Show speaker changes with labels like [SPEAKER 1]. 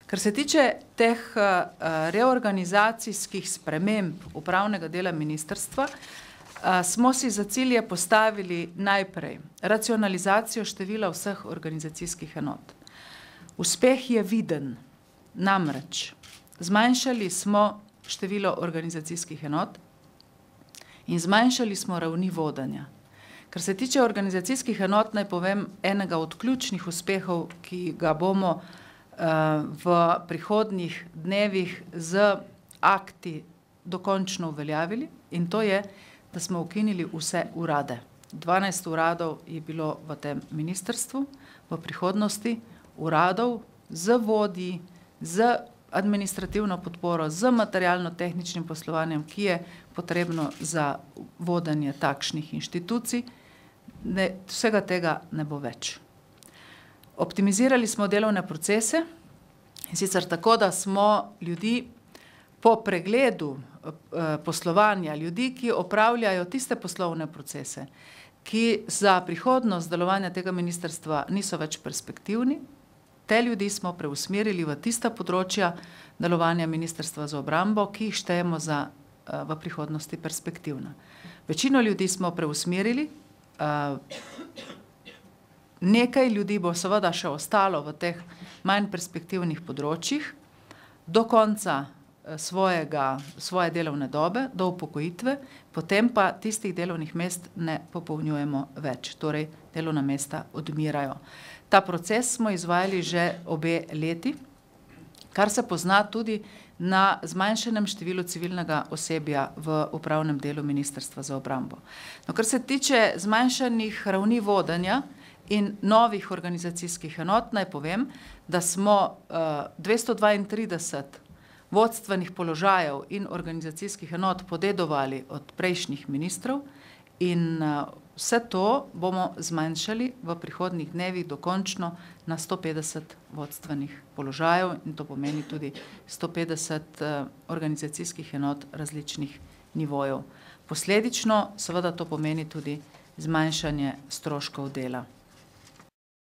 [SPEAKER 1] Kar se tiče teh reorganizacijskih sprememb upravnega dela ministrstva, smo si za cilje postavili najprej racionalizacijo števila vseh organizacijskih enot. Uspeh je viden, namreč zmanjšali smo število organizacijskih enot in zmanjšali smo ravni vodenja. Kar se tiče organizacijskih enot, naj povem enega od ključnih uspehov, ki ga bomo v prihodnjih dnevih z akti dokončno uveljavili, in to je, da smo ukinili vse urade. 12 uradov je bilo v tem ministrstvu, v prihodnosti uradov z vodji, z administrativno podporo, z materialno-tehničnim poslovanjem, ki je potrebno za vodenje takšnih inštitucij, vsega tega ne bo več. Optimizirali smo delovne procese, in sicer tako, da smo ljudi po pregledu poslovanja, ljudi, ki opravljajo tiste poslovne procese, ki za prihodnost delovanja tega ministrstva niso več perspektivni, te ljudi smo preusmerili v tista področja delovanja Ministrstva za obrambo, ki jih štejemo za v prihodnosti perspektivna. Večino ljudi smo preusmerili, nekaj ljudi bo seveda še ostalo v teh manj perspektivnih področjih do konca svoje delovne dobe, do upokojitve, potem pa tistih delovnih mest ne popolnjujemo več, torej delovna mesta odmirajo. Ta proces smo izvajali že obe leti, kar se pozna tudi na zmanjšanem številu civilnega osebja v upravnem delu Ministrstva za obrambo. No, kar se tiče zmanjšanih ravni vodenja in novih organizacijskih enot, naj povem, da smo 232 vodstvenih položajev in organizacijskih enot podedovali od prejšnjih ministrov in vse to bomo zmanjšali v prihodnjih dnevih dokončno na 150 vodstvenih položajev in to pomeni tudi 150 organizacijskih enot različnih nivojev. Posledično seveda to pomeni tudi zmanjšanje stroškov dela.